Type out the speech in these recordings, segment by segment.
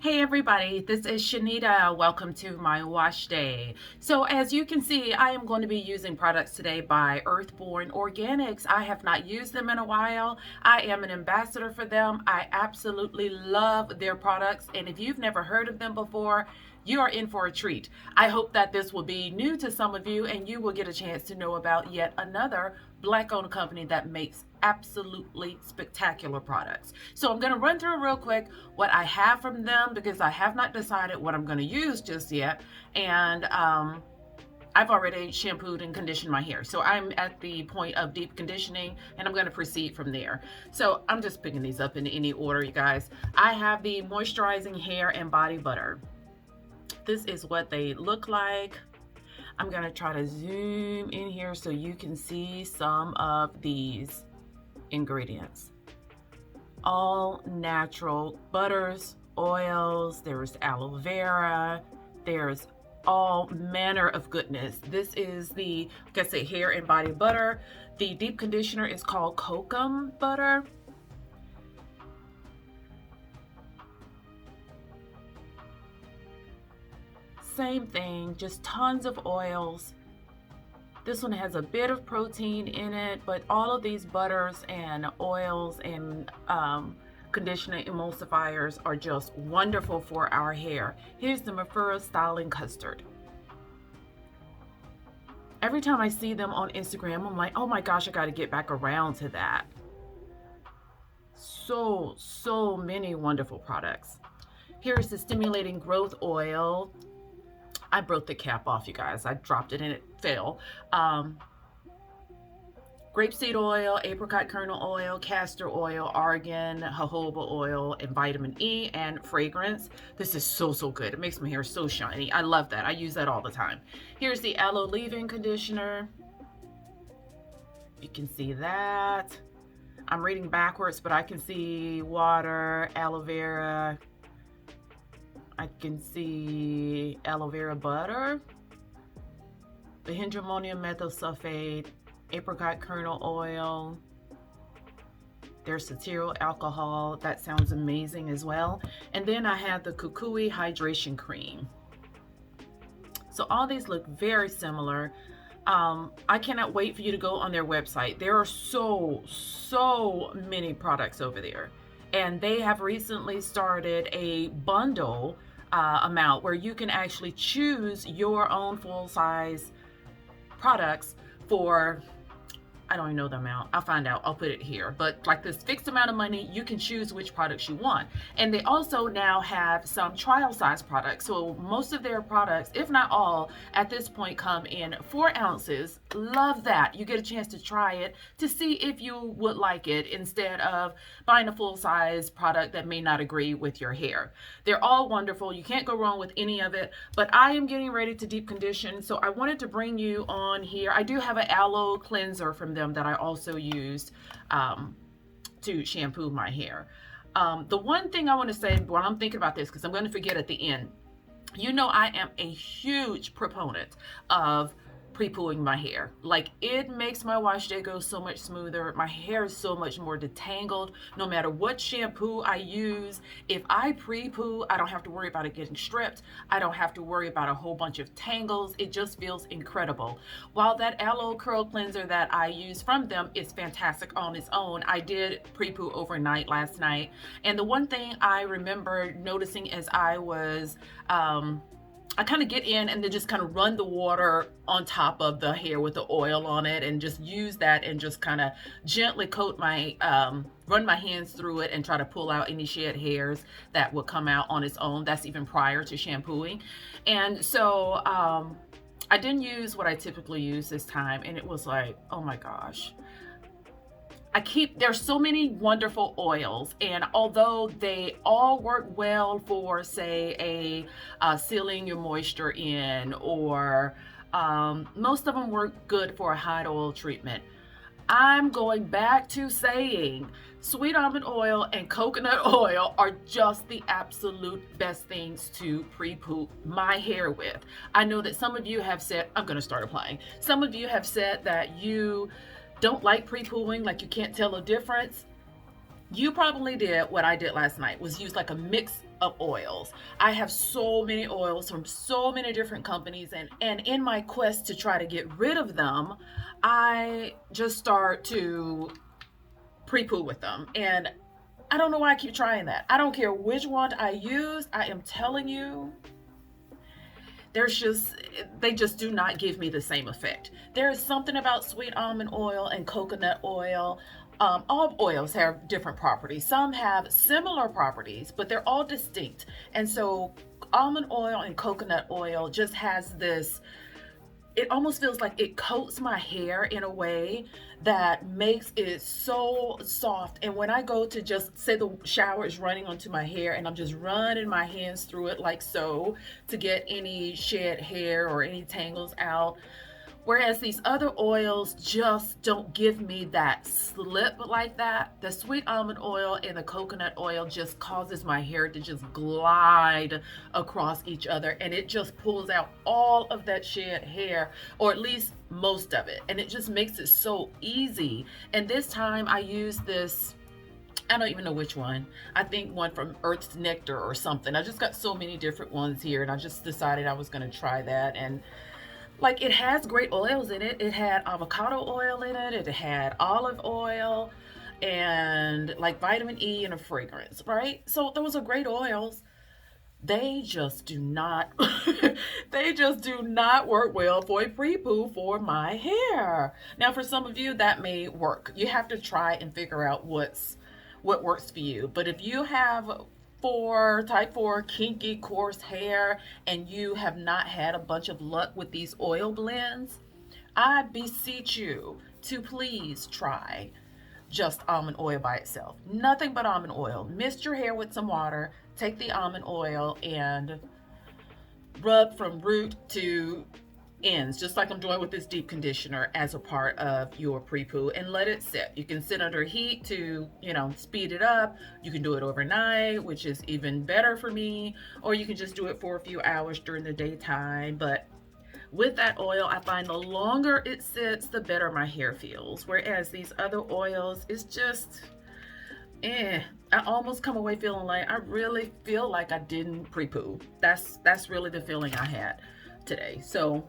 Hey everybody, this is Shanita. Welcome to my wash day. So as you can see, I am going to be using products today by Earthborn Organics. I have not used them in a while. I am an ambassador for them. I absolutely love their products, and if you've never heard of them before, you are in for a treat. I hope that this will be new to some of you and you will get a chance to know about yet another Black-owned company that makes absolutely spectacular products. So I'm going to run through real quick what I have from them because I have not decided what I'm going to use just yet. And I've already shampooed and conditioned my hair. So I'm at the point of deep conditioning and I'm going to proceed from there. So I'm just picking these up in any order, you guys. I have the moisturizing hair and body butter. This is what they look like. I'm gonna try to zoom in here so you can see some of these ingredients. All natural butters, oils, there's aloe vera, there's all manner of goodness. This is the, like I say, hair and body butter. The deep conditioner is called kokum butter. Same thing, just tons of oils. This one has a bit of protein in it, but all of these butters and oils and conditioning emulsifiers are just wonderful for our hair. Here's the Mafura Styling Custard. Every time I see them on Instagram, I'm like, oh my gosh, I got to get back around to that. So many wonderful products. Here's the Stimulating Growth Oil. I broke the cap off, you guys. I dropped it and it fell. Grapeseed oil, apricot kernel oil, castor oil, argan, jojoba oil, and vitamin E, and fragrance. This is so good. It makes my hair so shiny. I love that. I use that all the time. Here's the aloe leave-in conditioner. You can see that. I'm reading backwards, but I can see water, aloe vera. I can see aloe vera butter, dihydroammonium methylsulfate, apricot kernel oil. There's cetyl alcohol. That sounds amazing as well. And then I have the Kukui hydration cream. So all these look very similar. I cannot wait for you to go on their website. There are so many products over there. And they have recently started a bundle amount where you can actually choose your own full-size products for, I don't even know the amount. I'll find out. I'll put it here. But like this fixed amount of money, you can choose which products you want. And they also now have some trial size products. So most of their products, if not all, at this point come in 4 ounces. Love that. You get a chance to try it to see if you would like it instead of buying a full size product that may not agree with your hair. They're all wonderful. You can't go wrong with any of it. But I am getting ready to deep condition. So I wanted to bring you on here. I do have an aloe cleanser from them that I also used to shampoo my hair. The one thing I want to say while I'm thinking about this, because I'm going to forget at the end, you know I am a huge proponent of pre-pooing my hair. Like, it makes my wash day go so much smoother. My hair is so much more detangled. No matter what shampoo I use, if I pre-poo, I don't have to worry about it getting stripped. I don't have to worry about a whole bunch of tangles. It just feels incredible. While that aloe curl cleanser that I use from them is fantastic on its own, I did pre-poo overnight last night. And the one thing I remember noticing as I was I kind of get in and then just kind of run the water on top of the hair with the oil on it and just use that and just kind of gently coat my, run my hands through it and try to pull out any shed hairs that would come out on its own. That's even prior to shampooing. And so I didn't use what I typically use this time, and it was like, oh my gosh. There's so many wonderful oils, and although they all work well for, say, sealing your moisture in, or most of them work good for a hot oil treatment, I'm going back to saying sweet almond oil and coconut oil are just the absolute best things to pre-poo my hair with. I know that some of you have said, I'm going to start applying. Some of you have said that you don't like pre-pooing, like you can't tell a difference. You probably did what I did last night, was use like a mixed of oils. I have so many oils from so many different companies, and in my quest to try to get rid of them, I just start to pre-poo with them. And I don't know why I keep trying that. I don't care which one I use. I am telling you, there's just, they just do not give me the same effect. There is something about sweet almond oil and coconut oil. All oils have different properties. Some have similar properties, but they're all distinct. And so almond oil and coconut oil just has this, it almost feels like it coats my hair in a way that makes it so soft. And when I go to, just say the shower is running onto my hair and I'm just running my hands through it like so to get any shed hair or any tangles out, whereas these other oils just don't give me that slip like that. The sweet almond oil and the coconut oil just causes my hair to just glide across each other, and it just pulls out all of that shed hair, or at least most of it, and it just makes it so easy. And this time I use this, I don't even know which one. I think one from Earth's Nectar or something. I just got so many different ones here, and I just decided I was going to try that. And like, it has great oils in it. It had avocado oil in it. It had olive oil and like vitamin E and a fragrance, right? So those are great oils. They just do not, they just do not work well for a pre-poo for my hair. Now, for some of you, that may work. You have to try and figure out what works for you. But if you have type 4 kinky coarse hair and you have not had a bunch of luck with these oil blends, I beseech you to please try just almond oil by itself. Nothing but almond oil. Mist your hair with some water, take the almond oil and rub from root to ends, just like I'm doing with this deep conditioner, as a part of your pre-poo, and let it sit. You can sit under heat to, speed it up. You can do it overnight, which is even better for me, or you can just do it for a few hours during the daytime. But with that oil, I find the longer it sits, the better my hair feels. Whereas these other oils, it's just, I almost come away feeling like I really feel like I didn't pre-poo. That's really the feeling I had today. So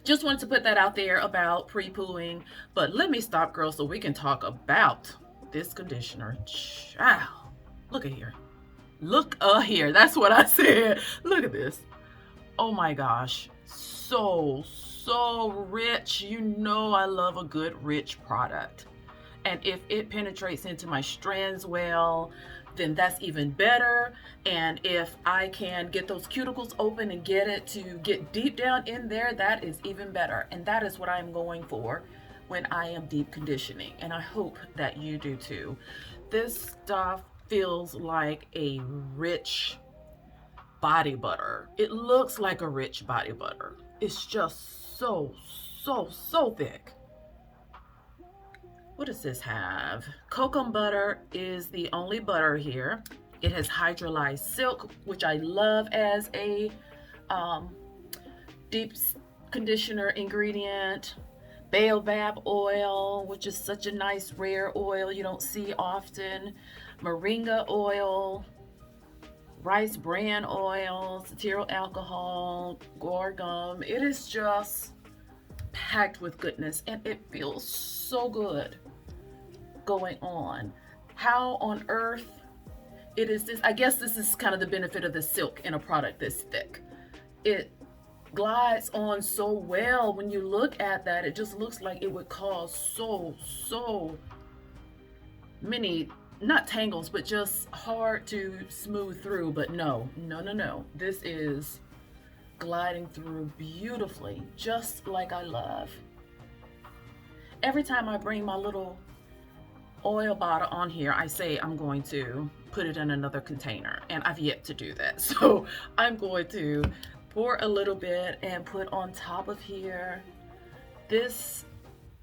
just wanted to put that out there about pre-pooing. But let me stop, girl, so we can talk about this conditioner. Child, look at here. Look here. That's what I said. Look at this. Oh my gosh. So rich. You know I love a good rich product. And if it penetrates into my strands well, then that's even better. And if I can get those cuticles open and get it to get deep down in there, that is even better. And that is what I'm going for when I am deep conditioning. And I hope that you do too. This stuff feels like a rich body butter. It looks like a rich body butter. It's just so thick. What does this have? Cocoa butter is the only butter here. It has hydrolyzed silk, which I love as a deep conditioner ingredient. Baobab oil, which is such a nice rare oil you don't see often. Moringa oil, rice bran oil, cetyl alcohol, guar gum. It is just packed with goodness, and it feels so good going on. How on earth it is this? I guess this is kind of the benefit of the silk in a product this thick. It glides on so well. When you look at that, it just looks like it would cause so many, not tangles, but just hard to smooth through. But no. This is gliding through beautifully, just like I love. Every time I bring my little oil bottle on here, I say I'm going to put it in another container, and I've yet to do that. So I'm going to pour a little bit and put on top of here. This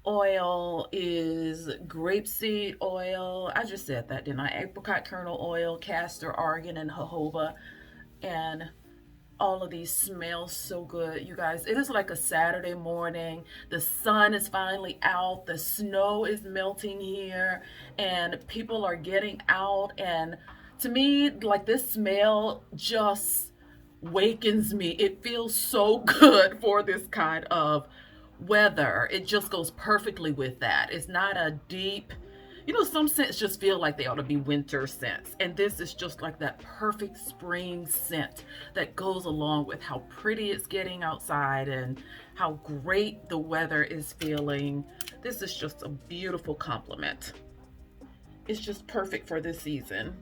oil is grapeseed oil. I just said that, didn't I? Apricot kernel oil, castor, argan, and jojoba. And all of these smell so good, you guys. It is like a Saturday morning. The sun is finally out. The snow is melting here, and people are getting out and To me, like, this smell just wakens me. It feels so good for this kind of weather. It just goes perfectly with that. It's not a deep, some scents just feel like they ought to be winter scents. And this is just like that perfect spring scent that goes along with how pretty it's getting outside and how great the weather is feeling. This is just a beautiful compliment. It's just perfect for this season.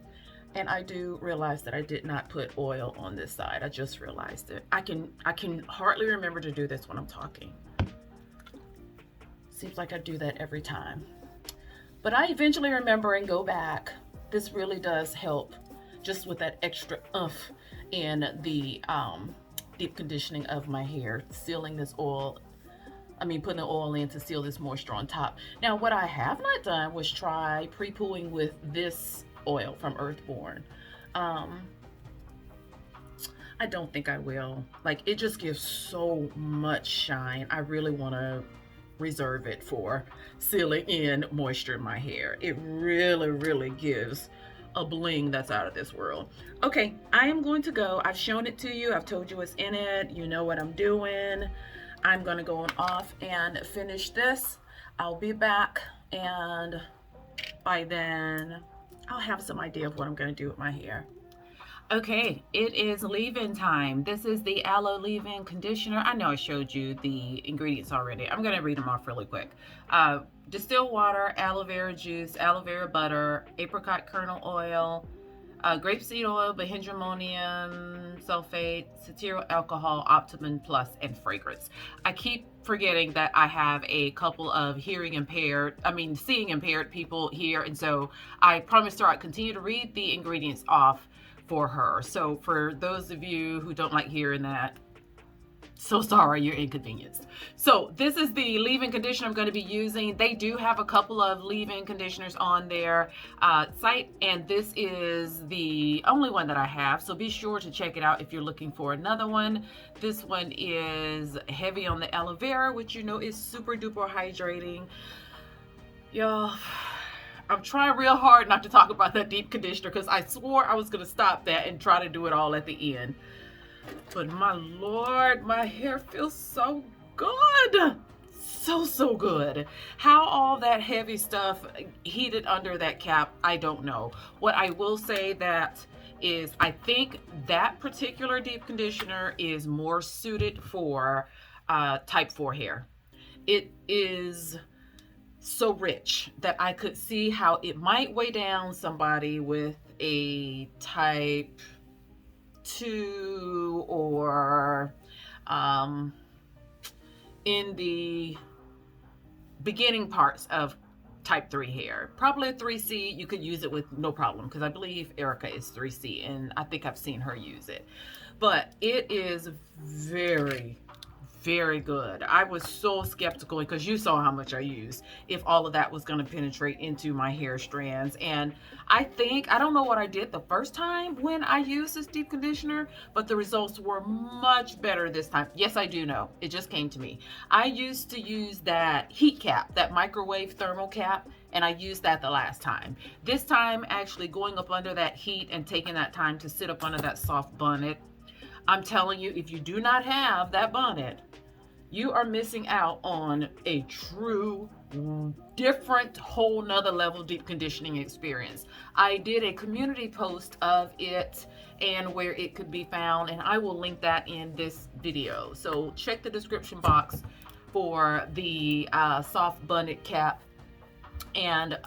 And I do realize that I did not put oil on this side. I just realized it. I can hardly remember to do this when I'm talking. Seems like I do that every time. But I eventually remember and go back. This really does help just with that extra oomph in the deep conditioning of my hair, sealing this oil. Putting the oil in to seal this moisture on top. Now, what I have not done was try pre-pooing with this oil from Earthborn. I don't think I will. Like, it just gives so much shine. I really want to reserve it for sealing in moisture in my hair. It really, really gives a bling that's out of this world. Okay, I am going to go. I've shown it to you. I've told you what's in it. You know what I'm doing. I'm going to go on off and finish this. I'll be back, and by then I'll have some idea of what I'm going to do with my hair. Okay, it is leave-in time. This is the aloe leave-in conditioner. I know I showed you the ingredients already. I'm going to read them off really quick. Distilled water, aloe vera juice, aloe vera butter, apricot kernel oil, grapeseed oil, behydramonium sulfate, cetyl alcohol, Optimum Plus, and fragrance. I keep forgetting that I have a couple of seeing impaired people here, and so I promised her I'd continue to read the ingredients off for her. So for those of you who don't like hearing that, so sorry you're inconvenienced. So this is the leave-in conditioner I'm going to be using. They do have a couple of leave-in conditioners on their site, and this is the only one that I have. So be sure to check it out if you're looking for another one. This one is heavy on the aloe vera, which is super duper hydrating. Y'all, I'm trying real hard not to talk about that deep conditioner because I swore I was going to stop that and try to do it all at the end. But my Lord, my hair feels so good. So good. How all that heavy stuff heated under that cap, I don't know. What I will say that is I think that particular deep conditioner is more suited for type 4 hair. It is so rich that I could see how it might weigh down somebody with a type 2 or in the beginning parts of type 3 hair. Probably a 3C, you could use it with no problem because I believe Erica is 3C and I think I've seen her use it. But it is very, very good. I was so skeptical because you saw how much I used, if all of that was going to penetrate into my hair strands. And I don't know what I did the first time when I used this deep conditioner, but the results were much better this time. Yes, I do know. It just came to me. I used to use that heat cap, that microwave thermal cap, and I used that the last time. This time, actually going up under that heat and taking that time to sit up under that soft bonnet, I'm telling you, if you do not have that bonnet, you are missing out on a true, different, whole nother level deep conditioning experience. I did a community post of it and where it could be found, and I will link that in this video. So check the description box for the soft bonnet cap. And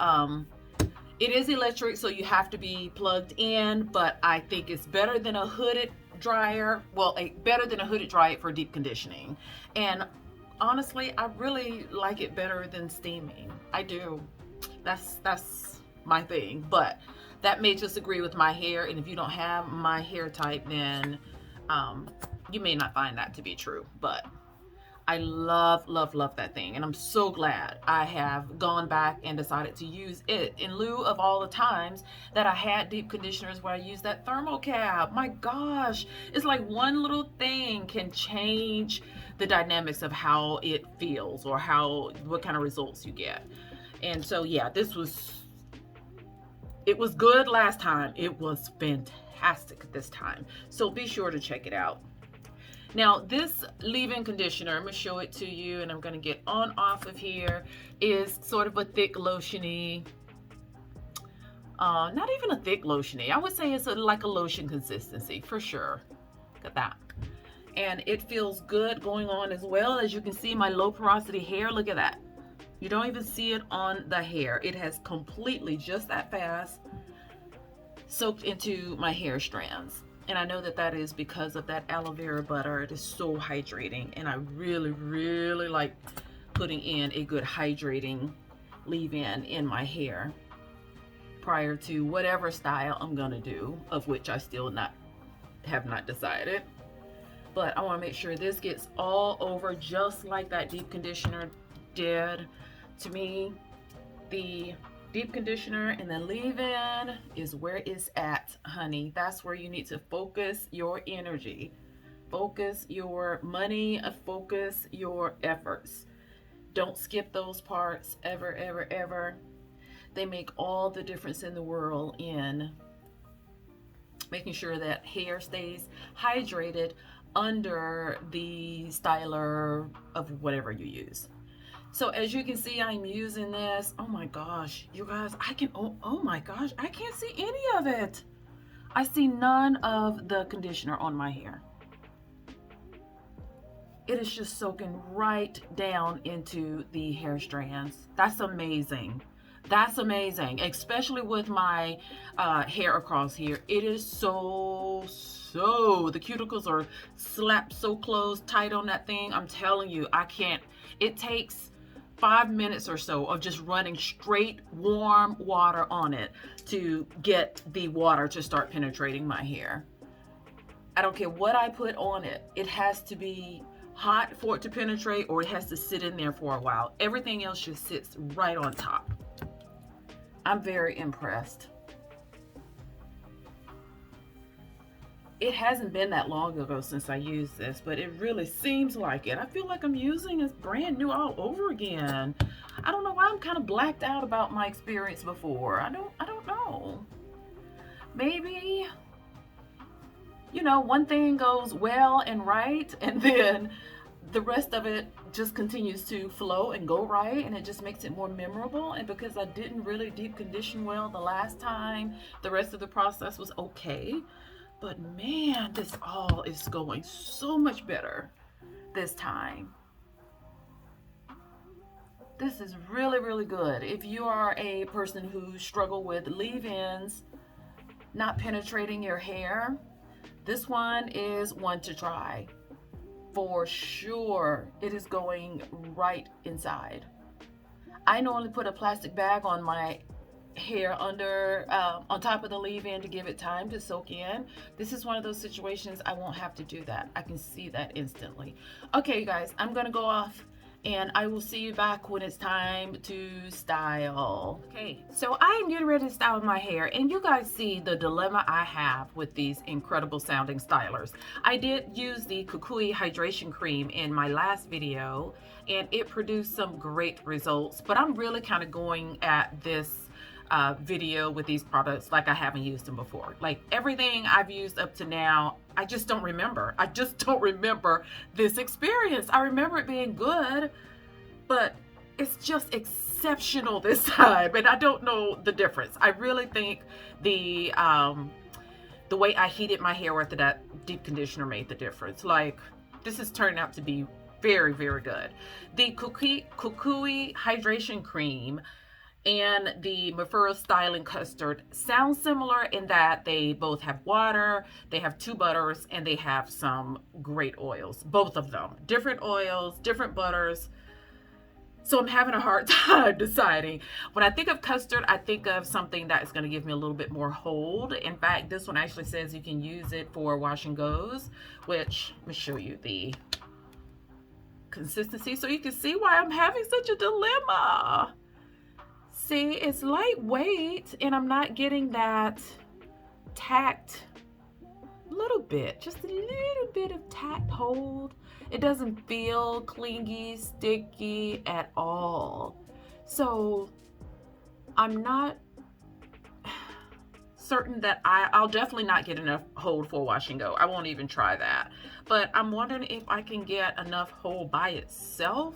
it is electric, so you have to be plugged in, but I think it's better than a hooded dryer. Well, better than a hooded dryer for deep conditioning. And honestly, I really like it better than steaming. I do. That's my thing. But that may just agree with my hair, and if you don't have my hair type, then you may not find that to be true. But I love that thing, and I'm so glad I have gone back and decided to use it in lieu of all the times that I had deep conditioners where I used that thermal cap. My gosh, it's like one little thing can change the dynamics of how it feels or what kind of results you get. And so yeah, this was It was good last time. It was fantastic this time. So be sure to check it out. Now this leave-in conditioner, I'm going to show it to you, and I'm going to get on off of here, is sort of a thick lotiony, not even a thick lotiony. I would say it's like a lotion consistency for sure. Look at that. And it feels good going on as well. As you can see, my low porosity hair, look at that. You don't even see it on the hair. It has completely, just that fast, soaked into my hair strands. And I know that that is because of that aloe vera butter. It is so hydrating, and I really, really like putting in a good hydrating leave-in in my hair prior to whatever style I'm gonna do, of which I still have not decided. But I want to make sure this gets all over just like that deep conditioner did. To me, the deep conditioner and the leave-in is where it's at, honey. That's where you need to focus your energy, focus your money, focus your efforts. Don't skip those parts ever, ever, ever. They make all the difference in the world in making sure that hair stays hydrated under the styler of whatever you use. So as you can see, I'm using this. Oh my gosh, you guys, oh my gosh, I can't see any of it. I see none of the conditioner on my hair. It is just soaking right down into the hair strands. That's amazing. That's amazing, especially with my hair across here. It is so, the cuticles are slapped so close, tight on that thing. I'm telling you, I can't. It takes 5 minutes or so of just running straight warm water on it to get the water to start penetrating my hair. I don't care what I put on it. It has to be hot for it to penetrate, or it has to sit in there for a while. Everything else just sits right on top. I'm very impressed. It hasn't been that long ago since I used this, but it really seems like it. I feel like I'm using it brand new all over again. I don't know why I'm kind of blacked out about my experience before. I don't know. Maybe, you know, one thing goes well and right, and then the rest of it just continues to flow and go right, and it just makes it more memorable. And because I didn't really deep condition well the last time, the rest of the process was okay. But man, this all is going so much better this time. This is really, really good. If you are a person who struggle with leave-ins not penetrating your hair, this one is one to try. For sure, it is going right inside. I normally put a plastic bag on my hair under on top of the leave-in to give it time to soak in. This is one of those situations I won't have to do that. I can see that instantly. Okay, you guys, I'm gonna go off, and I will see you back when it's time to style. Okay, so I am getting ready to style my hair, and you guys see the dilemma I have with these incredible sounding stylers. I did use the Kukui hydration cream in my last video, and it produced some great results, but I'm really kind of going at this video with these products like I haven't used them before. Like everything I've used up to now, I just don't remember. I just don't remember this experience. I remember it being good, but it's just exceptional this time, and I don't know the difference. I really think the way I heated my hair with that deep conditioner made the difference. Like, this has turned out to be very, very good. The Kukui hydration cream and the Mafura styling custard sound similar in that they both have water, they have 2 butters, and they have some great oils. Both of them. Different oils, different butters. So I'm having a hard time deciding. When I think of custard, I think of something that is going to give me a little bit more hold. In fact, this one actually says you can use it for wash and goes, which, let me show you the consistency so you can see why I'm having such a dilemma. See, it's lightweight, and I'm not getting that tact, just a little bit of tact hold. It doesn't feel clingy, sticky at all. So I'm not certain that I'll definitely not get enough hold for wash and go. I won't even try that. But I'm wondering if I can get enough hold by itself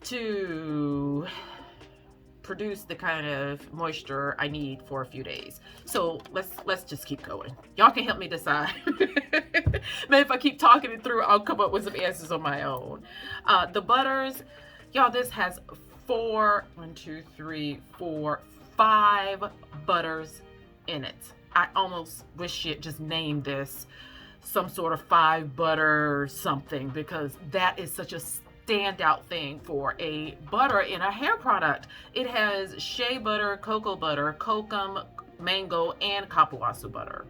to produce the kind of moisture I need for a few days. So let's just keep going. Y'all can help me decide. Maybe if I keep talking it through, I'll come up with some answers on my own. The butters, y'all, this has 5 butters in it. I almost wish it just named this some sort of 5 butter something, because that is such a standout thing for a butter in a hair product. It has shea butter, cocoa butter, kokum, mango, and kapuasu butter.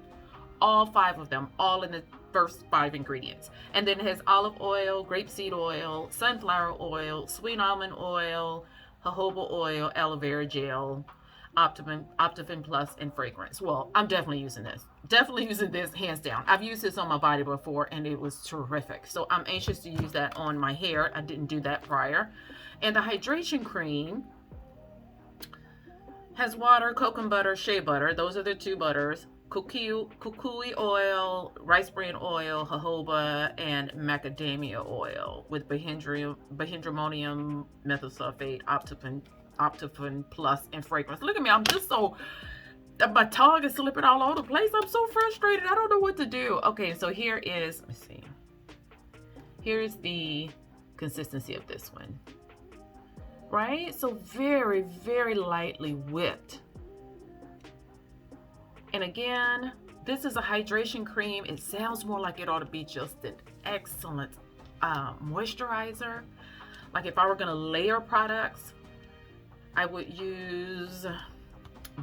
All 5 of them, all in the first 5 ingredients. And then it has olive oil, grapeseed oil, sunflower oil, sweet almond oil, jojoba oil, aloe vera gel, Optifin Plus, and fragrance. Well, I'm definitely using this. Definitely using this, hands down. I've used this on my body before and it was terrific. So I'm anxious to use that on my hair. I didn't do that prior. And the hydration cream has water, cocoa butter, shea butter. Those are the 2 butters. Kukui oil, rice bran oil, jojoba, and macadamia oil with behindramonium methosulfate, Optifin Plus, and fragrance. Look at me, I'm just so, my tongue is slipping all over the place. I'm so frustrated. I don't know what to do. Okay, so here is, let me see. Here's the consistency of this one. Right? So very, very lightly whipped. And again, this is a hydration cream. It sounds more like it ought to be just an excellent moisturizer. Like if I were gonna layer products, I would use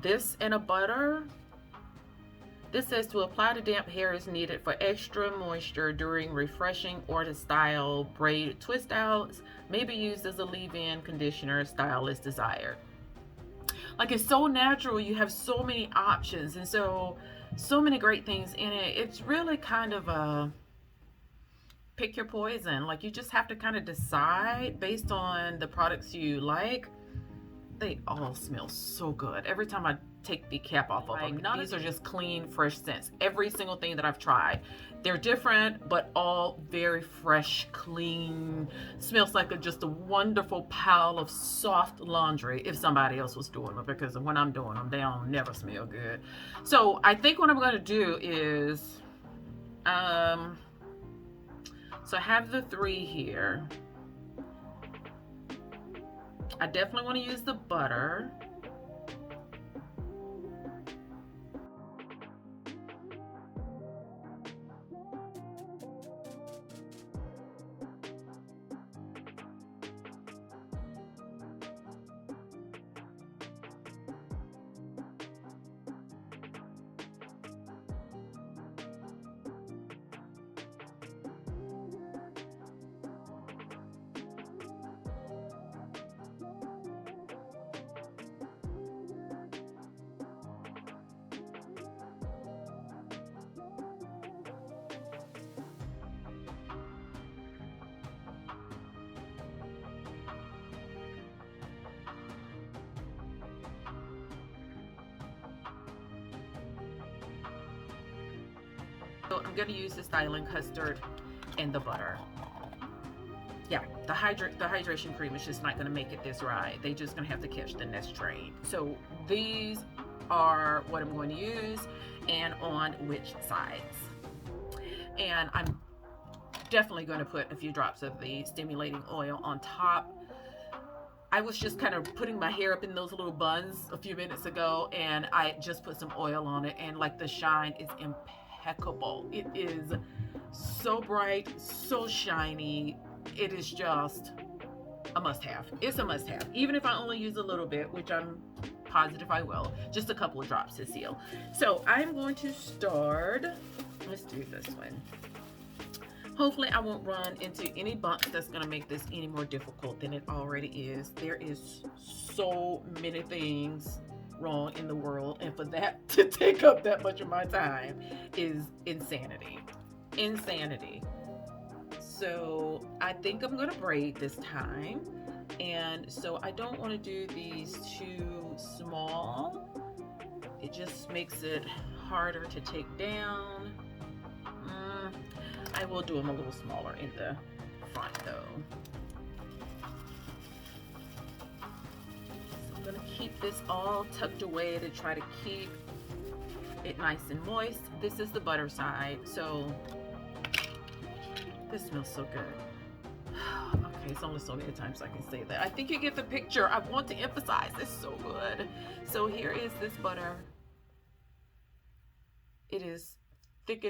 this in a butter. This says to apply to damp hair is needed for extra moisture during refreshing or to style braid twist outs. May be used as a leave-in conditioner, style is desired. Like, it's so natural. You have so many options and so many great things in it. It's really kind of a pick your poison. Like, you just have to kind of decide based on the products you like. They all smell so good. Every time I take the cap off of them, these are just clean, fresh scents. Every single thing that I've tried, they're different, but all very fresh, clean. Smells like just a wonderful pile of soft laundry if somebody else was doing it, because when I'm doing them, they don't never smell good. So I think what I'm going to do is, so I have the 3 here. I definitely want to use the butter. So I'm going to use the styling custard and the butter. Yeah, the hydration cream is just not going to make it this right. They're just going to have to catch the next train. So these are what I'm going to use and on which sides. And I'm definitely going to put a few drops of the stimulating oil on top. I was just kind of putting my hair up in those little buns a few minutes ago, and I just put some oil on it, and like the shine is impeccable. It is so bright, so shiny. It is just a must-have. It's a must-have. Even if I only use a little bit, which I'm positive I will, just a couple of drops to seal. So I'm going to start, let's do this one. Hopefully I won't run into any bumps that's going to make this any more difficult than it already is. There is so many things wrong in the world, and for that to take up that much of my time is insanity. Insanity. So I think I'm going to braid this time, and so I don't want to do these too small. It just makes it harder to take down. I will do them a little smaller in the front though. So I'm gonna keep this all tucked away to try to keep it nice and moist. This is the butter side, so this smells so good. Okay, it's only so many times I can say that. I think you get the picture. I want to emphasize it's so good. So here is this butter. It is thick.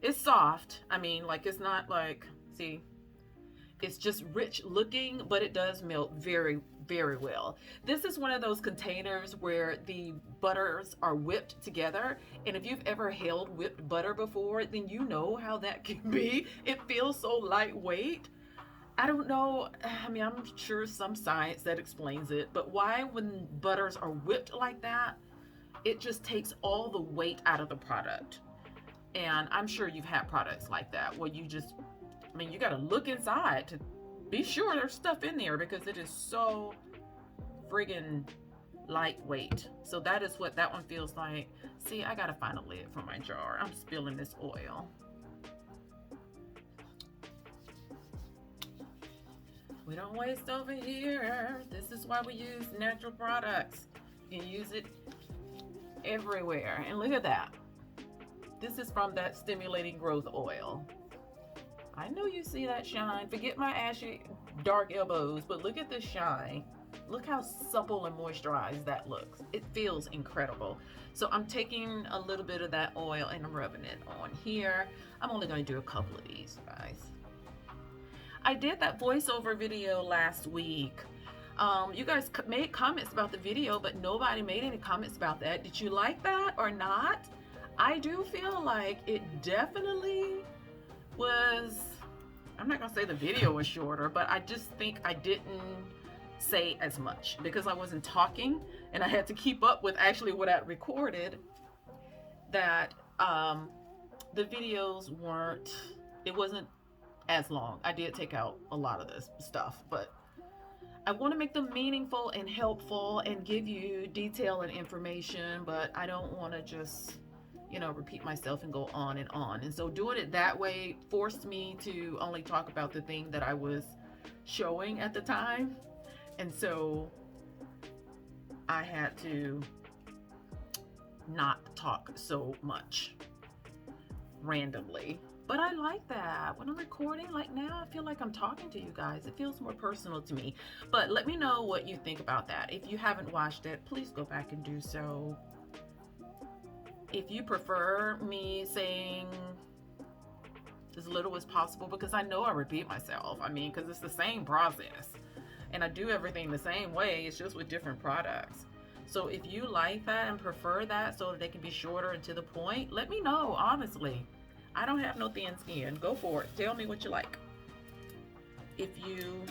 It's soft. I mean, like, it's not like, see, it's just rich looking, but it does melt very, very well. This is one of those containers where the butters are whipped together. And if you've ever held whipped butter before, then you know how that can be. It feels so lightweight. I don't know. I mean, I'm sure some science that explains it, but why, when butters are whipped like that, it just takes all the weight out of the product. And I'm sure you've had products like that where you just, I mean, you got to look inside to be sure there's stuff in there because it is so friggin' lightweight. So that is what that one feels like. See, I got to find a lid for my jar. I'm spilling this oil. We don't waste over here. This is why we use natural products. You can use it everywhere. And look at that. This is from that stimulating growth oil. I know you see that shine. Forget my ashy dark elbows, but look at this shine. Look how supple and moisturized that looks. It feels incredible. So I'm taking a little bit of that oil and I'm rubbing it on here. I'm only going to do a couple of these, guys. I did that voiceover video last week. You guys made comments about the video, but nobody made any comments about that. Did you like that or not? I do feel like it definitely was, I'm not gonna say the video was shorter, but I just think I didn't say as much because I wasn't talking and I had to keep up with actually what I recorded, that the videos weren't, it wasn't as long. I did take out a lot of this stuff, but I want to make them meaningful and helpful and give you detail and information, but I don't want to just, you know, repeat myself and go on and on. And so doing it that way forced me to only talk about the thing that I was showing at the time. And so I had to not talk so much randomly. But I like that. When I'm recording, like now, I feel like I'm talking to you guys. It feels more personal to me. But let me know what you think about that. If you haven't watched it, please go back and do so. If you prefer me saying as little as possible, because I know I repeat myself. I mean, because it's the same process. And I do everything the same way. It's just with different products. So if you like that and prefer that so that they can be shorter and to the point, let me know, honestly. I don't have no thin skin. Go for it. Tell me what you like. If you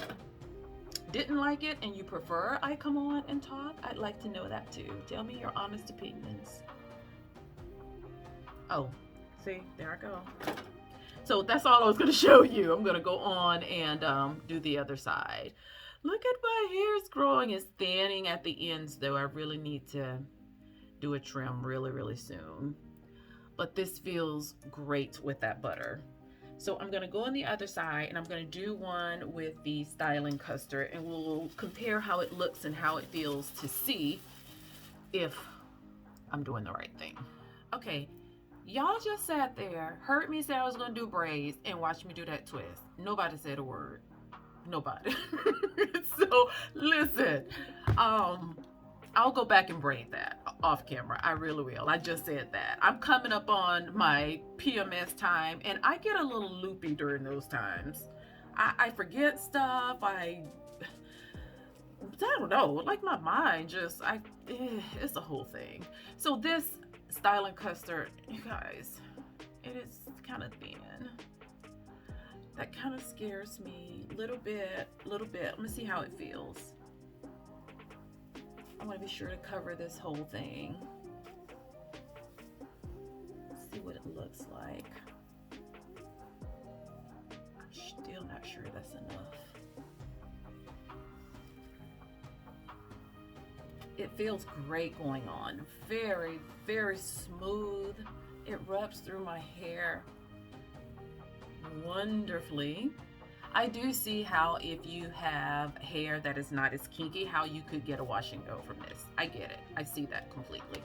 didn't like it and you prefer I come on and talk, I'd like to know that too. Tell me your honest opinions. Oh, see, there I go. So that's all I was going to show you. I'm going to go on and do the other side. Look at my hair's growing. It's thinning at the ends though. I really need to do a trim really, really soon. But this feels great with that butter. So I'm going to go on the other side and I'm going to do one with the styling custard and we'll compare how it looks and how it feels to see if I'm doing the right thing. Okay, y'all just sat there, heard me say I was going to do braids and watched me do that twist. Nobody said a word. Nobody. So listen, I'll go back and braid that off camera. I really will. I just said that. I'm coming up on my PMS time and I get a little loopy during those times. I forget stuff. I don't know, like my mind just, it's a whole thing. So this styling custard, you guys, it is kind of thin. That kind of scares me a little bit. Let me see how it feels. I want to be sure to cover this whole thing. See what it looks like. I'm still not sure that's enough. It feels great going on. Very, very smooth. It rubs through my hair wonderfully. I do see how if you have hair that is not as kinky, how you could get a wash and go from this. I get it. I see that completely.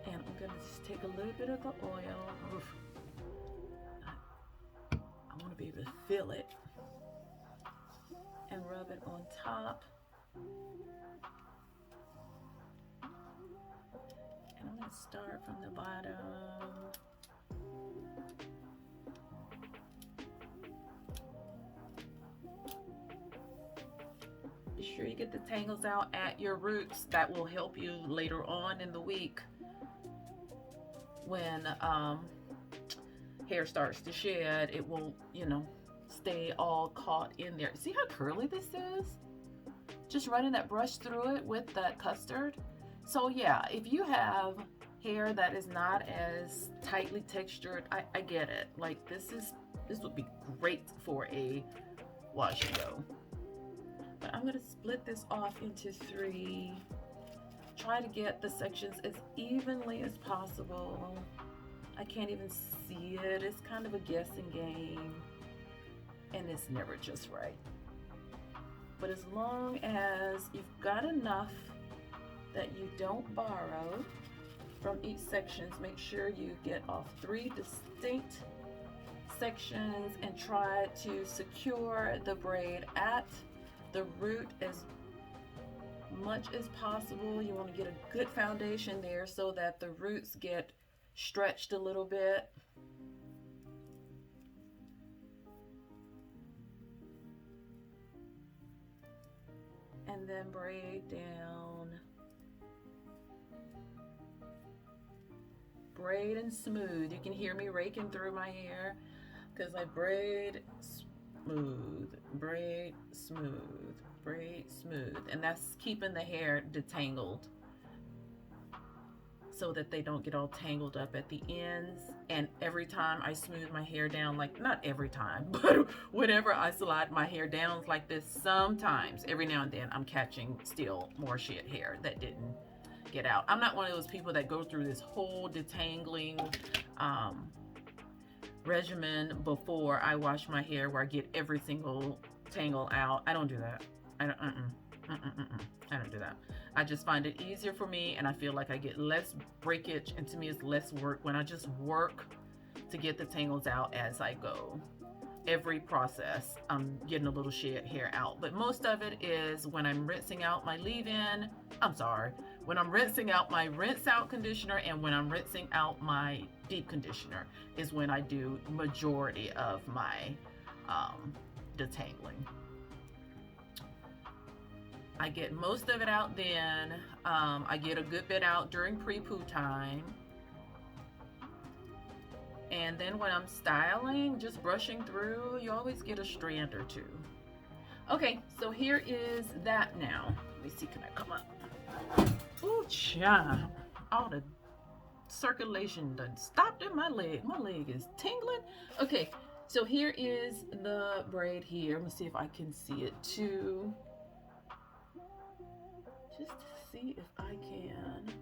And I'm gonna just take a little bit of the oil. Oof. I want to be able to feel it and rub it on top. And I'm gonna start from the bottom. Be sure you get the tangles out at your roots. That will help you later on in the week when hair starts to shed. It will, you know, stay all caught in there. See how curly this is? Just running that brush through it with that custard. So yeah, if you have hair that is not as tightly textured, I get it. Like this would be great for a wash and go. But I'm gonna split this off into 3. Try to get the sections as evenly as possible. I can't even see it. It's kind of a guessing game, and it's never just right. But as long as you've got enough that you don't borrow from each section, make sure you get off 3 distinct sections and try to secure the braid at the root as much as possible. You want to get a good foundation there so that the roots get stretched a little bit. And then braid down. Braid and smooth. You can hear me raking through my hair because I braid smooth, braid smooth, braid smooth. And that's keeping the hair detangled so that they don't get all tangled up at the ends. And every time I smooth my hair down, like not every time, but whenever I slide my hair down like this, sometimes every now and then I'm catching still more shit hair that didn't get out. I'm not one of those people that go through this whole detangling regimen before I wash my hair where I get every single tangle out. I don't do that. I don't do that. I just find it easier for me, and I feel like I get less breakage, and to me it's less work when I just work to get the tangles out as I go. Every process I'm getting a little shed hair out, but most of it is when I'm rinsing out my leave-in. When I'm rinsing out my rinse out conditioner and when I'm rinsing out my deep conditioner is when I do majority of my detangling. I get most of it out then. I get a good bit out during pre-poo time. And then when I'm styling, just brushing through, you always get a strand or 2. Okay, so here is that now. Let me see, can I come up? Ooh, child. All the circulation done stopped in my leg. My leg is tingling. Okay, so here is the braid here. Let me see if I can see it too. Just to see if I can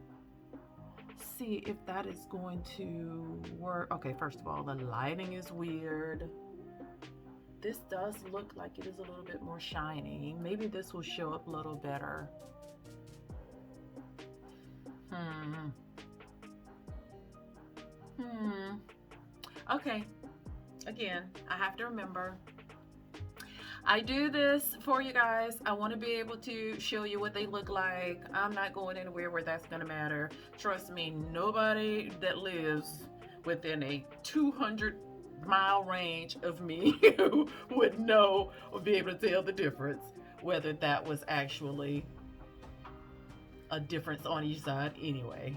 see if that is going to work. Okay, first of all, the lighting is weird. This does look like it is a little bit more shiny. Maybe this will show up a little better. Okay, again, I have to remember I do this for you guys. I want to be able to show you what they look like. I'm not going anywhere where that's going to matter. Trust me, nobody that lives within a 200-mile range of me would know or be able to tell the difference, whether that was actually a difference on each side anyway.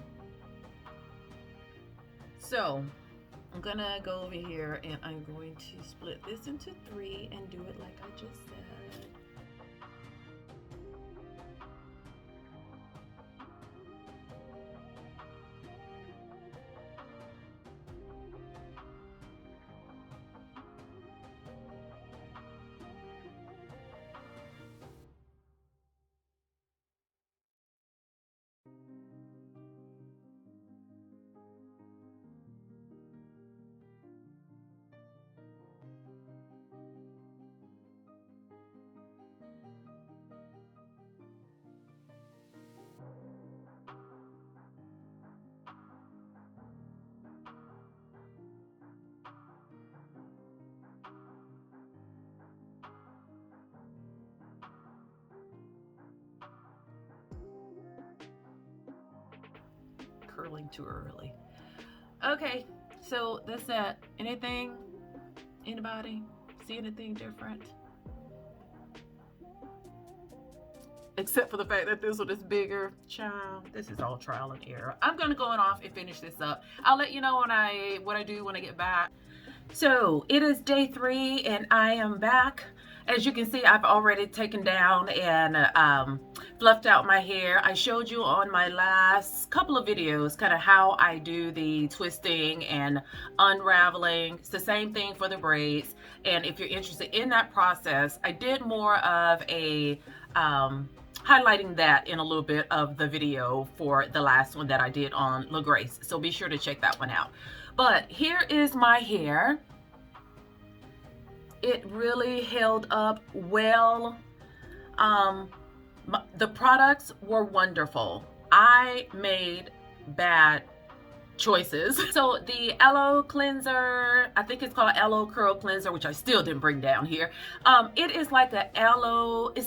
So I'm gonna go over here and I'm going to split this into 3 and do it like I just said. curling too early. Okay, so that's that. Anything? Anybody see anything different? Except for the fact that this one is bigger. Child, this is all trial and error. I'm gonna go on off and finish this up. I'll let you know what I do when I get back. So it is day 3 and I am back. As you can see, I've already taken down and fluffed out my hair. I showed you on my last couple of videos kind of how I do the twisting and unraveling. It's the same thing for the braids. And if you're interested in that process, I did more of a highlighting that in a little bit of the video for the last one that I did on La Grace. So be sure to check that one out. But here is my hair. It really held up well. The products were wonderful. I made bad choices. So the aloe cleanser, I think it's called aloe curl cleanser, which I still didn't bring down here. It is like it's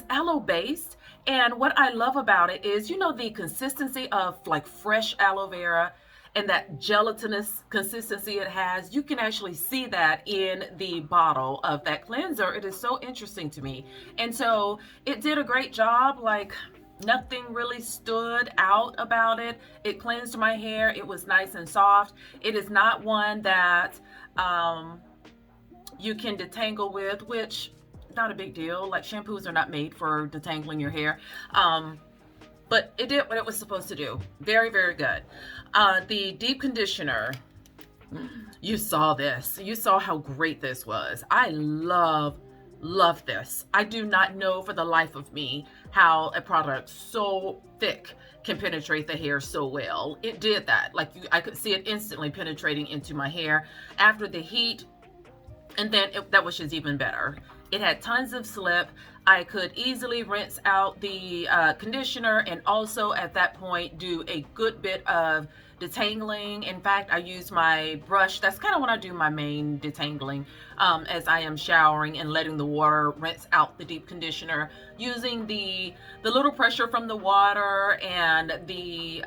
aloe based. And what I love about it is, you know, the consistency of like fresh aloe vera and that gelatinous consistency it has. You can actually see that in the bottle of that cleanser. It is so interesting to me. And so it did a great job. Like, nothing really stood out about it. It cleansed my hair. It was nice and soft. It is not one that you can detangle with, which not a big deal. Like, shampoos are not made for detangling your hair. But it did what it was supposed to do. Very, very good. The deep conditioner, you saw this. You saw how great this was. I love this. I do not know for the life of me how a product so thick can penetrate the hair so well. It did that. Like, I could see it instantly penetrating into my hair after the heat. And then that was just even better. It had tons of slip. I could easily rinse out the conditioner and also at that point do a good bit of detangling. In fact, I use my brush. That's kind of when I do my main detangling, as I am showering and letting the water rinse out the deep conditioner, using the little pressure from the water and the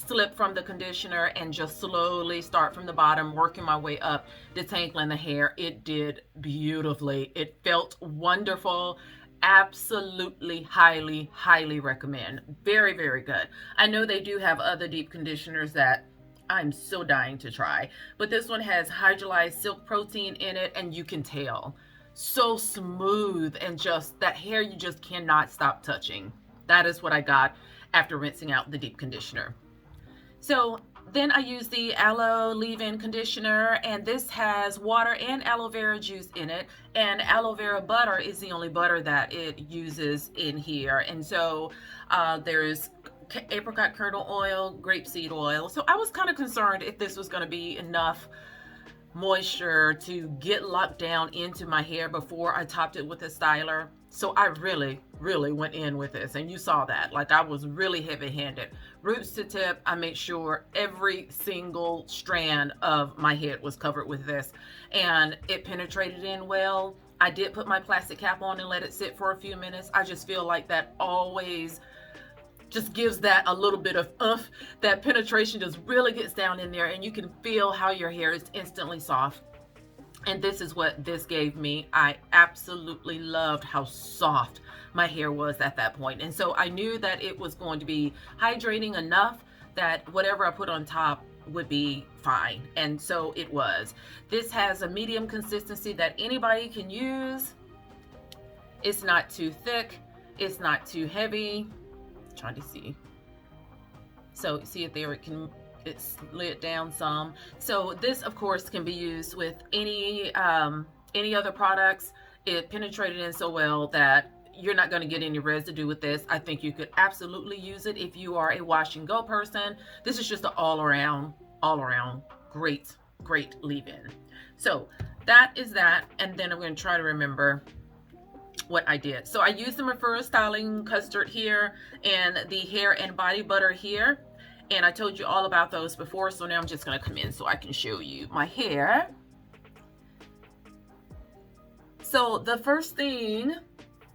slip from the conditioner, and just slowly start from the bottom, working my way up, detangling the hair. It did beautifully. It felt wonderful. Absolutely, highly recommend. Very, very good. I know they do have other deep conditioners that I'm so dying to try, but this one has hydrolyzed silk protein in it, and you can tell. So smooth, and just that hair you just cannot stop touching. That is what I got after rinsing out the deep conditioner. So then I use the aloe leave-in conditioner, and this has water and aloe vera juice in it, and aloe vera butter is the only butter that it uses in here. And so there's apricot kernel oil, grapeseed oil. So I was kind of concerned if this was going to be enough moisture to get locked down into my hair before I topped it with a styler. So I really went in with this, and you saw that. Like, I was really heavy-handed. Roots to tip, I made sure every single strand of my head was covered with this, and it penetrated in well. I did put my plastic cap on and let it sit for a few minutes. I just feel like that always just gives that a little bit of oomph. That penetration just really gets down in there, and you can feel how your hair is instantly soft. And this is what this gave me. I absolutely loved how soft my hair was at that point. And so I knew that it was going to be hydrating enough that whatever I put on top would be fine. And so it was. This has a medium consistency that anybody can use. It's not too thick. It's not too heavy. I'm trying to see. So see it there, it slid down some. So this, of course, can be used with any other products. It penetrated in so well that you're not going to get any residue with this. I think you could absolutely use it if you are a wash and go person. This is just an all around great leave-in. So that is that. And then I'm going to try to remember what I did. So I used the Prepoo styling custard here and the hair and body butter here. And I told you all about those before, so now I'm just going to come in so I can show you my hair. So the first thing,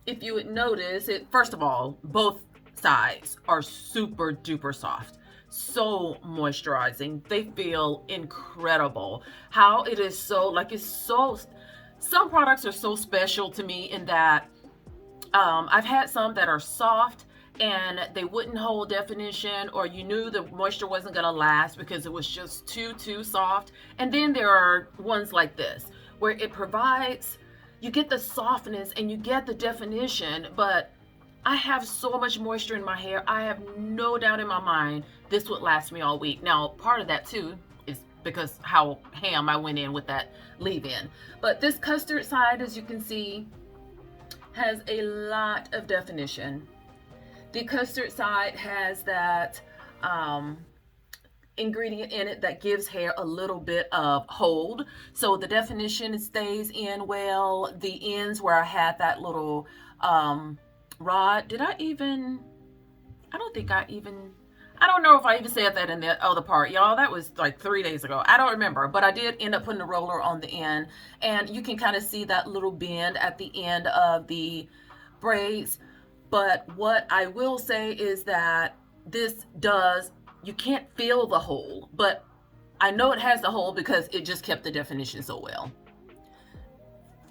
if you would notice, first of all, both sides are super duper soft. so moisturizing. They feel incredible. How it is so, like, it's so, some products are so special to me in that I've had some that are soft and they wouldn't hold definition, or you knew the moisture wasn't going to last because it was just too soft. And then there are ones like this where it provides, you get the softness and you get the definition, but I have so much moisture in my hair. I have no doubt in my mind this would last me all week. Now, part of that too is because how ham I went in with that leave-in. But this custard side, as you can see, has a lot of definition. The custard side has that ingredient in it that gives hair a little bit of hold. So the definition stays in well. The ends where I had that little rod, I don't know if I even said that in the other part, y'all. That was like 3 days ago. I don't remember, but I did end up putting the roller on the end, and you can kind of see that little bend at the end of the braids. But what I will say is that this does, you can't feel the hole, but I know it has the hole because it just kept the definition so well.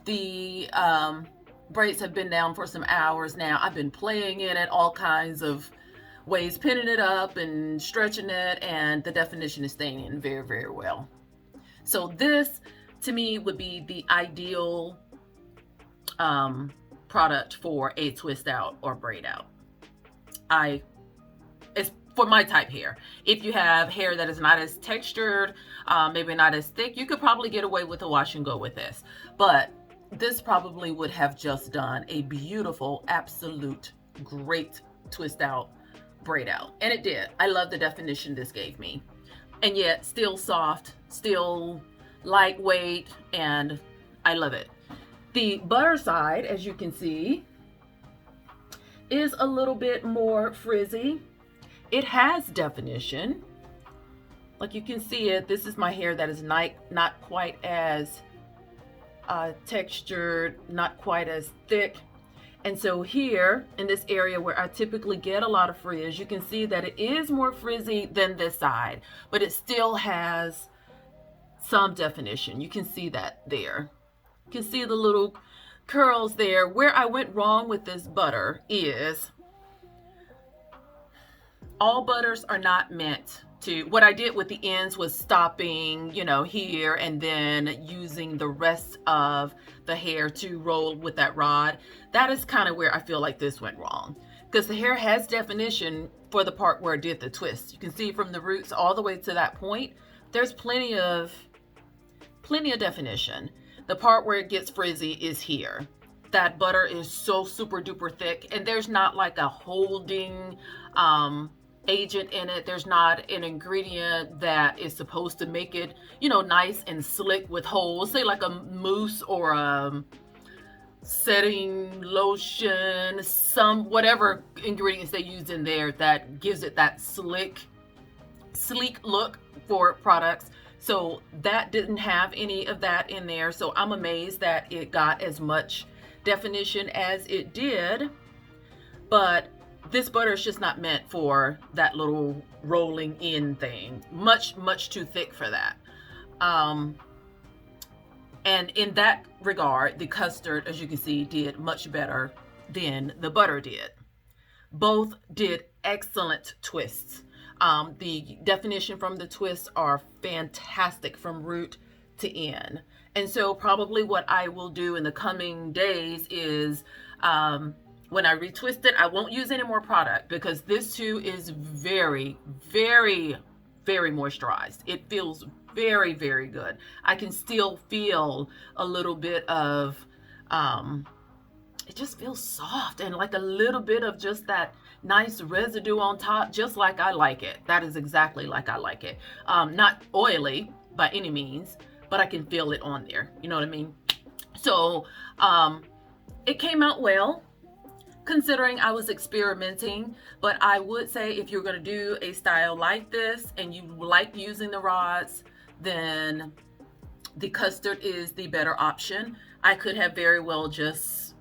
The braids have been down for some hours now. I've been playing in it all kinds of ways, pinning it up and stretching it, and the definition is staying in very well. So this to me would be the ideal product for a twist out or braid out. It's for my type hair. If you have hair that is not as textured, maybe not as thick, you could probably get away with a wash and go with this. But this probably would have just done a beautiful, absolute great twist out, braid out. And it did. I love the definition this gave me. And yet still soft, still lightweight, and I love it. The butter side, as you can see, is a little bit more frizzy. It has definition. Like you can see it. This is my hair that is not quite as textured, not quite as thick. And so here in this area where I typically get a lot of frizz, you can see that it is more frizzy than this side, but it still has some definition. You can see that there. You can see the little curls there. Where I went wrong with this butter is all butters are not meant to, what I did with the ends was stopping, you know, here and then using the rest of the hair to roll with that rod. That is kind of where I feel like this went wrong, because the hair has definition for the part where I did the twist. You can see from the roots all the way to that point, there's plenty of definition. The part where it gets frizzy is here. That butter is so super duper thick, and there's not like a holding agent in it. There's not an ingredient that is supposed to make it, you know, nice and slick with holes, say like a mousse or a setting lotion, some whatever ingredients they use in there that gives it that sleek look for products. So that didn't have any of that in there. So I'm amazed that it got as much definition as it did. But this butter is just not meant for that little rolling in thing. Much too thick for that. And in that regard, the custard, as you can see, did much better than the butter did. Both did excellent twists. The definition from the twists are fantastic from root to end. And so probably what I will do in the coming days is when I retwist it, I won't use any more product, because this too is very moisturized. It feels very good. I can still feel a little bit of it just feels soft and like a little bit of just that nice residue on top, just like I like it. That is exactly like I like it. Not oily by any means, but I can feel it on there. You know what I mean? So it came out well, considering I was experimenting. But I would say if you're going to do a style like this and you like using the rods, then the custard is the better option. I could have very well just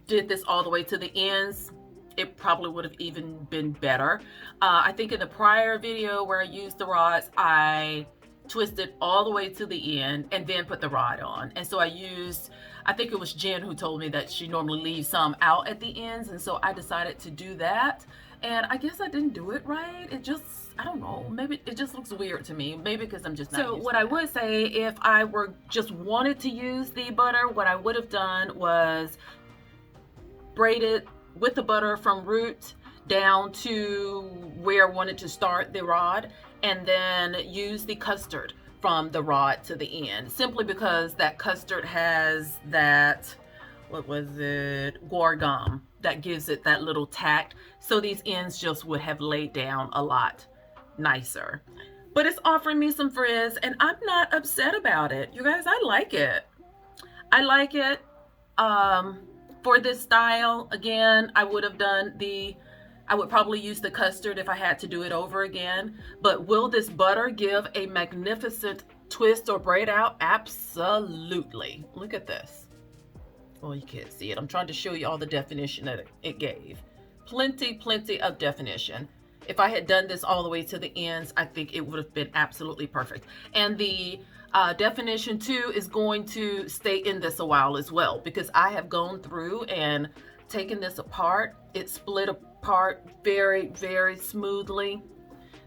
did this all the way to the ends it probably would have even been better. I think in the prior video where I used the rods, I twisted all the way to the end and then put the rod on. And so I think it was Jen who told me that she normally leaves some out at the ends, and so I decided to do that. And I guess I didn't do it right. It just, I don't know, maybe it just looks weird to me. Maybe because I'm just not used to what I would say, if I were just wanted to use the butter, what I would have done was braided with the butter from root down to where I wanted to start the rod, and then use the custard from the rod to the end, simply because that custard has that, what was it, guar gum, that gives it that little tact. So these ends just would have laid down a lot nicer. But it's offering me some frizz, and I'm not upset about it. You guys, I like it. I like it. For this style, again, I would probably use the custard if I had to do it over again. But will this butter give a magnificent twist or braid out? Absolutely. Look at this. Well, you can't see it. I'm trying to show you all the definition that it gave. Plenty of definition. If I had done this all the way to the ends, I think it would have been absolutely perfect. And the definition too is going to stay in this a while as well, because I have gone through and taken this apart. It split apart very, very smoothly,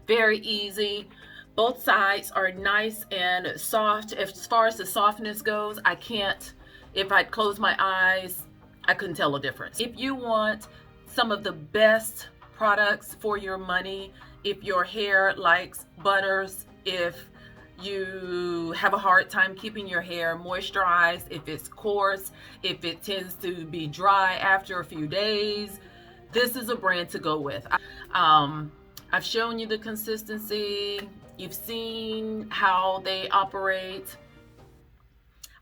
very easy. Both sides are nice and soft. As far as the softness goes, if I close my eyes, I couldn't tell a difference. If you want some of the best products for your money, if your hair likes butters, if you have a hard time keeping your hair moisturized, if it's coarse, if it tends to be dry after a few days, this is a brand to go with. I've shown you the consistency. You've seen how they operate.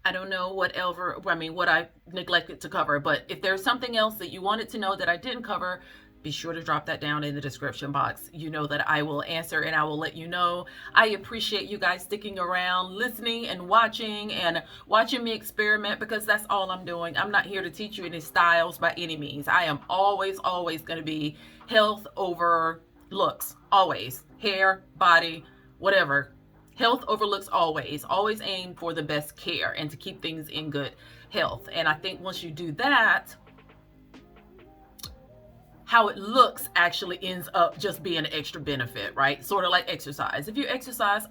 I don't know what I neglected to cover, but if there's something else that you wanted to know that I didn't cover, be sure to drop that down in the description box. You know that I will answer and I will let you know. I appreciate you guys sticking around, listening and watching me experiment, because that's all I'm doing. I'm not here to teach you any styles by any means. I am always going to be health over looks. Always. Hair, body, whatever. Health over looks always. Always aim for the best care and to keep things in good health. And I think once you do that, how it looks actually ends up just being an extra benefit, right? Sort of like exercise. If you exercise,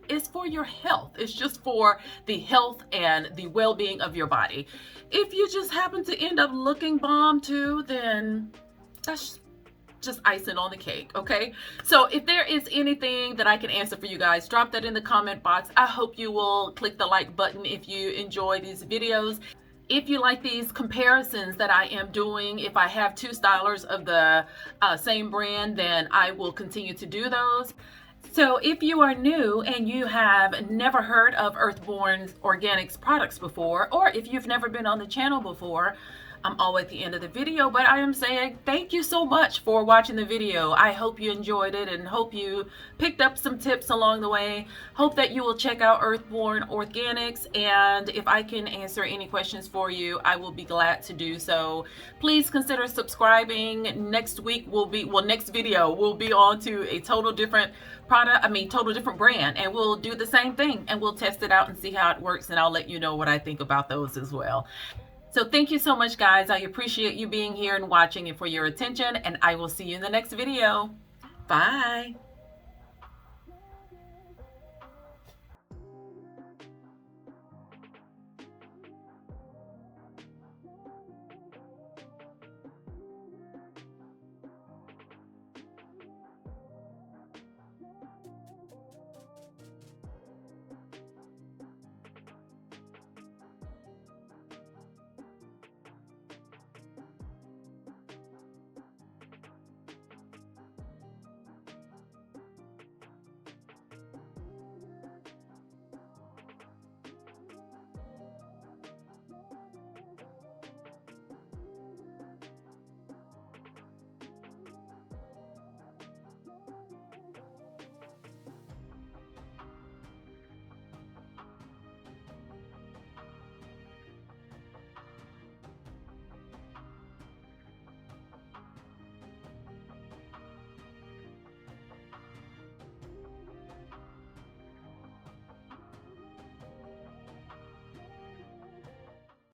it's for your health. It's just for the health and the well-being of your body. If you just happen to end up looking bomb too, then that's just icing on the cake, okay? So if there is anything that I can answer for you guys, drop that in the comment box. I hope you will click the like button if you enjoy these videos. If you like these comparisons that I am doing, if I have two stylers of the same brand, then I will continue to do those. So if you are new and you have never heard of Earthborn Organics products before, or if you've never been on the channel before, I'm all at the end of the video, but I am saying thank you so much for watching the video. I hope you enjoyed it and hope you picked up some tips along the way. Hope that you will check out Earthborn Organics, and if I can answer any questions for you, I will be glad to do so. Please consider subscribing. Next week next video will be on to a total different total different brand, and we'll do the same thing and we'll test it out and see how it works, and I'll let you know what I think about those as well. So thank you so much, guys. I appreciate you being here and watching and for your attention, and I will see you in the next video. Bye.